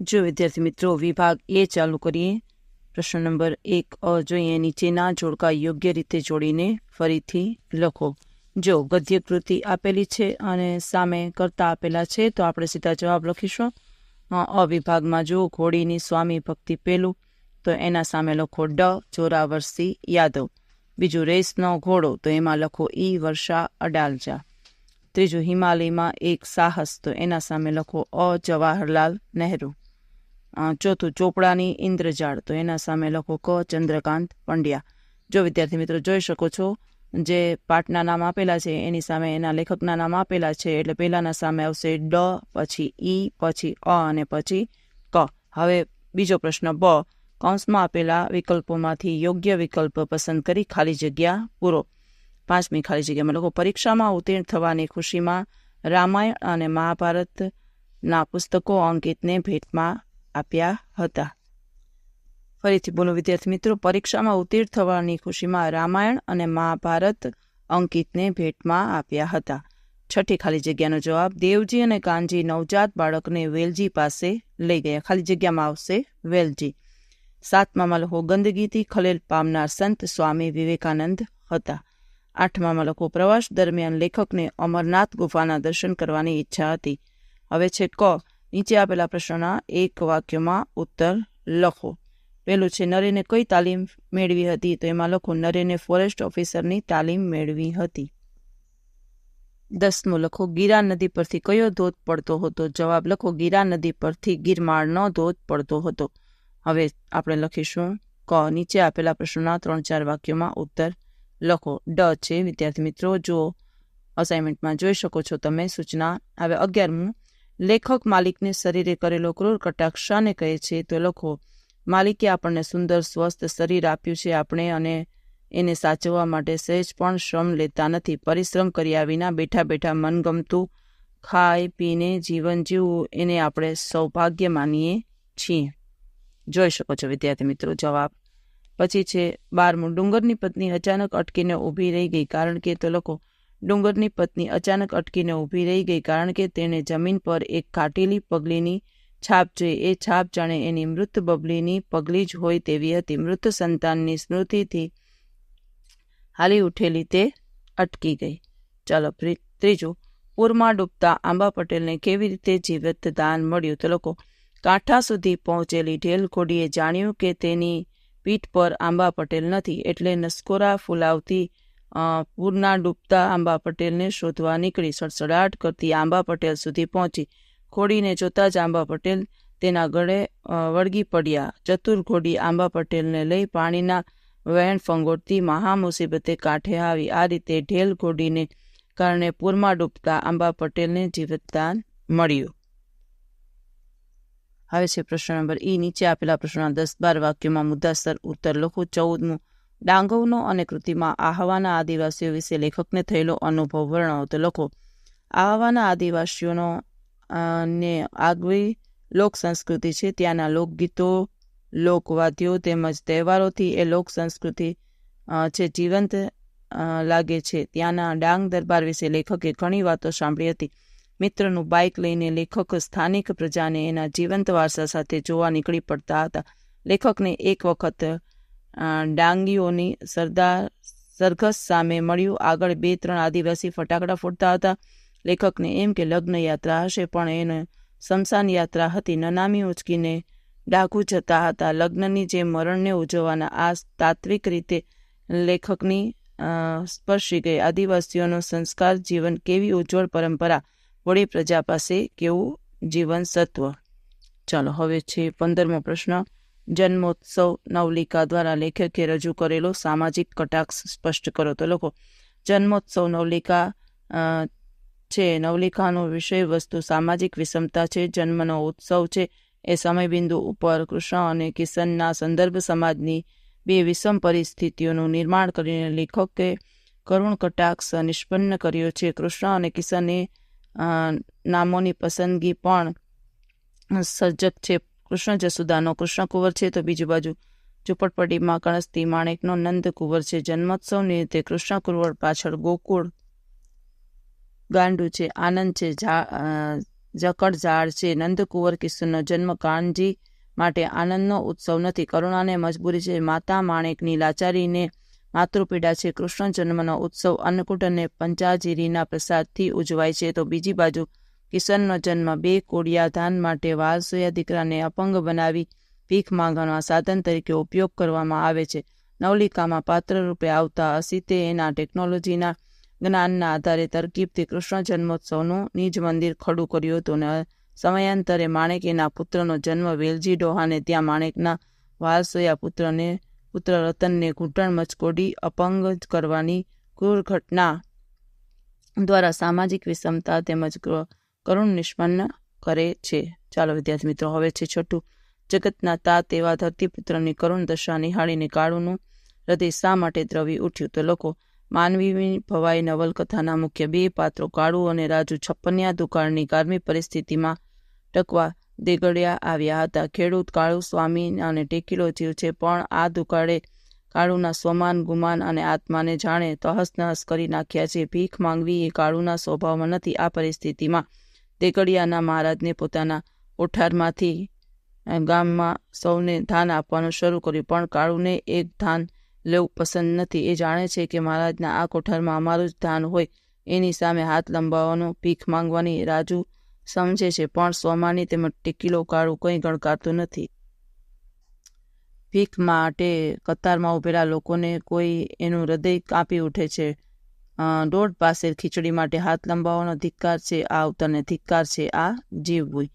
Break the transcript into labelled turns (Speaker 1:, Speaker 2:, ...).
Speaker 1: જો વિદ્યાર્થી મિત્રો વિભાગ એ ચાલુ કરીએ, પ્રશ્ન નંબર 1 જોઈએ. નીચેના જોડકા યોગ્ય રીતે જોડીને ફરીથી લખો. જો ગદ્ય કૃતિ આપેલી છે અને સામે કરતા આપેલા છે તો આપણે સીધા જવાબ લખીશું. અવિભાગમાં જો ઘોડીની સ્વામી ભક્તિ પેલું, તો એના સામે લખો જોરાવરસી યાદવ. બીજું રેસનો ઘોડો, તો એમાં લખો વર્ષા અડાલજા. ત્રીજું હિમાલયમાં એક સાહસ, તો એના સામે લખો જવાહરલાલ નહેરુ. ચોથું ચોપડાની ઇન્દ્રજાળ, તો એના સામે લખો ચંદ્રકાંત પંડ્યા. જો વિદ્યાર્થી મિત્રો જોઈ શકો છો, જે પાઠના નામ આપેલા છે એની સામે એના લેખકના નામ આપેલા છે, એટલે પહેલાના સામે આવશે પછી ઈ, પછી અને પછી ક. હવે બીજો પ્રશ્ન બ, કૌંસમાં આપેલા વિકલ્પોમાંથી યોગ્ય વિકલ્પ પસંદ કરી ખાલી જગ્યા પૂરો. 5મી ખાલી જગ્યામાં લખો પરીક્ષામાં ઉત્તીર્ણ થવાની ખુશીમાં રામાયણ અને મહાભારતના પુસ્તકો અંકિતને ભેટમાં આપ્યા હતા. ફરીથી બોલો વિદ્યાર્થી મિત્રો, પરીક્ષામાં ઉત્તીર્ણ થવાની ખુશીમાં રામાયણ અને મહાભારત અંકિતને ભેટમાં આપ્યા હતા. 6ઠી ખાલી જગ્યાનો જવાબ, દેવજી અને કાનજી નવજાત બાળકને વેલજી પાસે લઈ ગયા. ખાલી જગ્યામાં આવશે વેલજી. 7મામાં લખો ગંદકીથી ખલેલ પામનાર સંત સ્વામી વિવેકાનંદ હતા. 8મામાં લખો પ્રવાસ દરમિયાન લેખકને અમરનાથ ગુફાના દર્શન કરવાની ઈચ્છા હતી. હવે છે ક, નીચે આપેલા પ્રશ્નના એક વાક્યમાં ઉત્તર લખો. પહેલું છે નરેને કઈ તાલીમ મેળવી હતી, તો એમાં લખો નરેને ફોરેસ્ટ ઓફિસરની તાલીમ મેળવી હતી. 10મું લખો ગીરા નદી પરથી કયો ધોધ પડતો હતો, જવાબ લખો ગીરા નદી પરથી ગિરમાળનો ધોધ પડતો હતો. હવે આપણે લખીશું ક, નીચે આપેલા પ્રશ્નોના 3-4 વાક્યોમાં ઉત્તર લખો. છે વિદ્યાર્થી મિત્રો, જો અસાઇનમેન્ટમાં જોઈ શકો છો તમે સૂચના. હવે 11મું, લેખક માલિકને શરીરે કરેલો ક્રૂર કટાક્ષ શાને કહે છે, તો લખો માલિકે આપણને સુંદર સ્વસ્થ શરીર આપ્યું છે, આપણે અને એને સાચવવા માટે સહેજ પણ શ્રમ લેતા નથી. પરિશ્રમ કર્યા વિના બેઠા બેઠા મનગમતું ખાઈ પીને જીવન જીવવું એને આપણે સૌભાગ્ય માનીએ છીએ. જોઈ શકો છો વિદ્યાર્થી મિત્રો જવાબ. પછી છે 12મું, ડુંગરની પત્ની અચાનક અટકીને ઊભી રહી ગઈ કારણ કે, તો લખો ડુંગરની પત્ની અચાનક અટકીને ઊભી રહી ગઈ કારણ કે તેણે જમીન પર એક કાટેલી પગલીની છાપ જોઈ. એ છાપ જાણે એની મૃત બબલીની પગલી જ હોય તેવી હતી. મૃત સંતાનની સ્મૃતિથી હાલી ઉઠેલી તે અટકી ગઈ. ચાલો ત્રીજું, પૂરમાં ડૂબતા આંબા પટેલને કેવી રીતે જીવત દાન મળ્યું, તો લખો કાંઠા સુધી પહોંચેલી ઢેલ ઘોડીએ જાણ્યું કે તેની પીઠ પર આંબા પટેલ નથી, એટલે નસકોરા ફૂલાવતી પૂરના ડૂબતા આંબા પટેલને શોધવા નીકળી. સડસડાટ કરતી આંબા પટેલ સુધી પહોંચી. ઘોડીને જોતા જ આંબા પટેલ તેના ગળે વળગી પડ્યા. ચતુર ઘોડી આંબા પટેલને લઈ પાણીના વહેણ ફંગોળતી મહા મુસીબતે કાંઠે આવી. આ રીતે ઢેલ ઘોડીને કારણે પૂરમાં ડૂબતા આંબા પટેલને જીવતદાન મળ્યું. હવે છે પ્રશ્ન નંબર ઈ, નીચે આપેલા પ્રશ્નના 10-12 વાક્યોમાં મુદ્દાસર ઉત્તર લખો. 14મું, ડાંગવનો અને કૃતિમાં આહવાના આદિવાસીઓ વિશે લેખકને થયેલો અનુભવ વર્ણવો, તો લખો આહવાના આદિવાસીઓનો ને આગવી લોક સંસ્કૃતિ છે. ત્યાંના લોકગીતો, લોકવાદ્યો તેમજ તહેવારોથી એ લોક સંસ્કૃતિ છે જીવંત લાગે છે. ત્યાંના ડાંગ દરબાર વિશે લેખકે ઘણી વાતો સાંભળી હતી. મિત્રનું બાઇક લઈને લેખક સ્થાનિક પ્રજાને એના જીવંત વારસા સાથે જોવા નીકળી પડતા હતા. લેખકને એક વખત ડાંગીઓની સરઘસ સામે મળ્યું. આગળ 2-3 આદિવાસી ફટાકડા ફોડતા હતા. લેખકને એમ કે લગ્ન યાત્રા હશે, પણ એને શમશાન યાત્રા હતી. નનામી ઉંચકીને ડાકુ જતા હતા. લગ્નની જેમ મરણને ઉજવવાના આ તાત્વિક રીતે લેખકની સ્પર્શી ગઈ. આદિવાસીઓનો સંસ્કાર જીવન કેવી ઉજ્જવળ પરંપરા, વળી પ્રજા પાસે કેવું જીવન સત્વ. ચાલો હવે છે 15મો પ્રશ્ન, જન્મોત્સવ નવલિકા દ્વારા લેખકે રજૂ કરેલો સામાજિક કટાક્ષ સ્પષ્ટ કરો, તો લખો જન્મોત્સવ નવલિકા છે. નવલિકાનો વિષય વસ્તુ સામાજિક વિષમતા છે. જન્મનો ઉત્સવ છે એ સમયબિંદુ ઉપર કૃષ્ણ અને કિશનના સંદર્ભ સમાજની 2 વિષમ પરિસ્થિતિઓનું નિર્માણ કરીને લેખકે કરુણ કટાક્ષ નિષ્પન્ન કર્યો છે. કૃષ્ણ અને કિશને નામોની પસંદગી પણ સર્જક છે. કૃષ્ણ જસુદાનો કૃષ્ણ કુંવર છે, તો બીજી બાજુ ઝુંપડપટ્ટીમાં કણસતી માણેકનો નંદ કુંવર છે. જન્મોત્સવની રીતે કૃષ્ણ કુંવર પાછળ ગોકુળ ગાંડું છે, આનંદ છે, જકડ ઝાડ છે. નંદકુંવર કિશોરનો જન્મ કાનજી માટે આનંદનો ઉત્સવ નથી, કરુણાને મજબૂરી છે. માતા માણેકની લાચારીને માતૃપીડા છે. કૃષ્ણ જન્મનો ઉત્સવ અન્નકૂટ અને પંચાજીરીના પ્રસાદથી ઉજવાય છે. તો બીજી બાજુ કિશનનો જન્મ 2 કોડિયા ધાન માટે વાલસોયા દીકરાને અપંગ બનાવી ભીખ માંગવાના સાધન તરીકે ઉપયોગ કરવામાં આવે છે. નવલિકામાં પાત્ર રૂપે આવતા અસીતે એના ટેકનોલોજીના જ્ઞાનના આધારે તરકીબથી કૃષ્ણ જન્મોત્સવનું નિજ મંદિર ખડું કર્યું હતું અને સમયાંતરે માણેક એના પુત્રનો જન્મ વેલજી ડોહાને ત્યાં માણેકના વાલસોયા પુત્ર રતનને ઘૂંટણ મચકોડી અપંગ કરવાની ક્રૂર ઘટના દ્વારા સામાજિક વિષમતા તેમજ કરુણ નિષ્પન્ન કરે છે. ચાલો વિદ્યાર્થી મિત્રો, હવે છે છઠ્ઠું. જગતના તાત એવા ધરતીપુત્રની કરુણ દશા નિહાળીને કાળુનું હૃદય શા માટે દ્રવી ઉઠ્યું? તો લોકો માનવી ભવાઈ નવલકથાના મુખ્ય 2 પાત્રો કાળુ અને રાજુ છપ્પનિયા દુકાળની કાળમી પરિસ્થિતિમાં ટકવા દેગડિયા આવ્યા હતા. ખેડૂત કાળુ સ્વામી અને ટેકીલો જીવ છે, પણ આ દુકાળે કાળુના સ્વમાન ગુમાન અને આત્માને જાણે તહસ નહસ કરી નાખ્યા છે. ભીખ માંગવી એ કાળુના સ્વભાવમાં નથી. આ પરિસ્થિતિમાં દેગડિયાના મહારાજને પોતાના કોઠારમાંથી ગામમાં સૌને ધાન આપવાનું શરૂ કર્યું, પણ કાળુને એક ધાન લેવું પસંદ નથી. એ જાણે છે કે મહારાજના આ કોઠારમાં અમારું જ ધાન હોય, એની સામે હાથ લંબાવવાનું, ભીખ માંગવાની રાજુ સમજે છે, પણ સ્વમાની તેમજ ટેકીલો કાળુ કંઈ ગણકારતું નથી. ભીખ માટે કતારમાં ઉભેલા લોકોને કોઈ એનું હૃદય કાપી ઉઠે છે. દોઢ પાસે ખીચડી માટે હાથ લંબાવવાનો ધિક્કાર છે આ અવતારને, ધિક્કાર છે આ જીવવું.